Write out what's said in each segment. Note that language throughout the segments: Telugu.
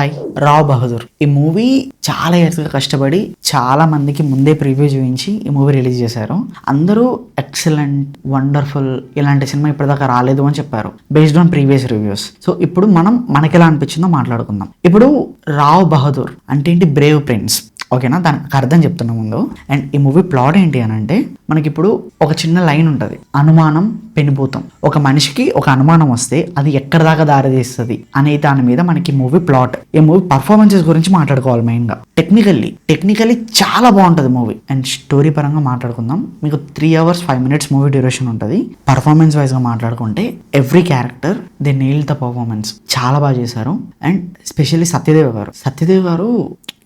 హాయ్, రావ్ బహదూర్. ఈ మూవీ చాలా ఇయర్స్గా కష్టపడి చాలా మందికి ముందే ప్రివ్యూ చూపించి ఈ మూవీ రిలీజ్ చేశారు. అందరూ ఎక్సలెంట్, వండర్ఫుల్, ఇలాంటి సినిమా ఇప్పటిదాకా రాలేదు అని చెప్పారు based on previous reviews. So ఇప్పుడు మనకి ఎలా అనిపించిందో మాట్లాడుకుందాం. ఇప్పుడు రావ్ బహదూర్ అంటే ఏంటి? Brave prince. ఓకేనా, దానికి అర్థం చెప్తున్నా ముందు. అండ్ ఈ మూవీ ప్లాట్ ఏంటి అని అంటే, మనకి ఇప్పుడు ఒక చిన్న లైన్ ఉంటుంది, అనుమానం పెనుభూతం. ఒక మనిషికి ఒక అనుమానం వస్తే అది ఎక్కడ దాకా దారితీస్తుంది అనే దాని మీద మనకి మూవీ ప్లాట్. ఈ మూవీ పర్ఫార్మెన్సెస్ గురించి మాట్లాడుకోవాలి మెయిన్గా. టెక్నికల్లీ చాలా బాగుంటుంది మూవీ. అండ్ స్టోరీ పరంగా మాట్లాడుకుందాం. మీకు 3 hours 5 minutes మూవీ డ్యూరేషన్ ఉంటుంది. పర్ఫార్మెన్స్ వైజ్గా మాట్లాడుకుంటే every character they nail the performance. చాలా బాగా చేశారు. అండ్ స్పెషల్లీ సత్యదేవ్ గారు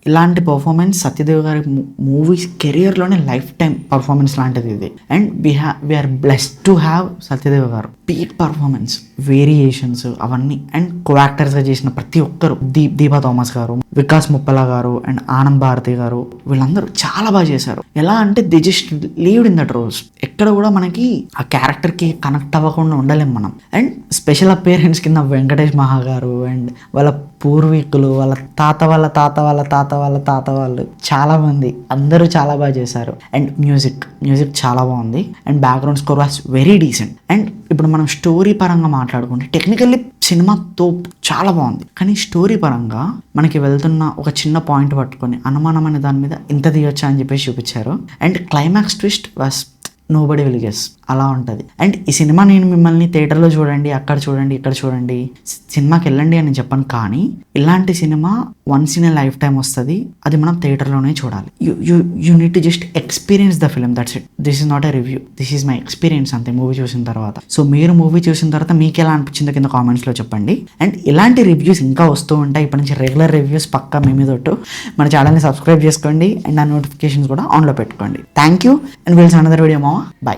ఇలాంటి పర్ఫార్మెన్స్ సత్యదేవ్ గారి మూవీస్ కెరియర్లోనే లైఫ్ టైం పర్ఫార్మెన్స్ లాంటిది ఇది. And we are blessed to have Satyadev garu. Peak performance, variations అవన్నీ. అండ్ కో యాక్టర్స్గా చేసిన ప్రతి ఒక్కరు, దీపా థామస్ గారు, వికాస్ ముప్పలా గారు అండ్ ఆనంద్ భారతి గారు, వీళ్ళందరూ చాలా బాగా చేశారు. ఎలా అంటే they just lived in that roles. ఎక్కడ కూడా మనకి ఆ క్యారెక్టర్కి కనెక్ట్ అవ్వకుండా ఉండలేం మనం. అండ్ స్పెషల్ అపియరెన్స్ కింద వెంకటేష్ మహా గారు అండ్ వాళ్ళ పూర్వీకులు, వాళ్ళ తాత వాళ్ళ తాత వాళ్ళ తాత వాళ్ళ తాత వాళ్ళు, చాలా మంది, అందరూ చాలా బాగా చేశారు. అండ్ మ్యూజిక్ చాలా బాగుంది. And background score was very decent. And ఇప్పుడు మనం స్టోరీ పరంగా మాట్లాడుకుంటే టెక్నికల్లీ సినిమా తోపు, చాలా బాగుంది. కానీ స్టోరీ పరంగా మనకి వెళ్తున్న ఒక చిన్న పాయింట్ పట్టుకొని అనుమానం అనే దాని మీద ఇంత తీయొచ్చా అని చెప్పేసి చూపించారు. And climax twist was nobody will guess, అలా ఉంటుంది. అండ్ ఈ సినిమా నేను మిమ్మల్ని థియేటర్లో చూడండి, అక్కడ చూడండి, ఇక్కడ చూడండి, సినిమాకి వెళ్ళండి అని చెప్పను. కానీ ఇలాంటి cinema once in a life time వస్తుంది. అది మనం థియేటర్లోనే చూడాలి. You need to just experience the film, that's it. This is not a review, this is my experience అంతే మూవీ చూసిన తర్వాత. సో మీరు మూవీ చూసిన తర్వాత మీకు ఎలా అనిపించిందో కింద కామెంట్స్లో చెప్పండి. అండ్ ఇలాంటి రివ్యూస్ ఇంకా వస్తూ ఉంటాయి. ఇప్పటి నుంచి రెగ్యులర్ రివ్యూస్ పక్కా మీ తోటి. మన ఛానల్ని సబ్స్క్రైబ్ చేసుకోండి అండ్ ఆ నోటిఫికేషన్స్ కూడా ఆన్లో పెట్టుకోండి. Thank you and will see another video మావా. బాయ్.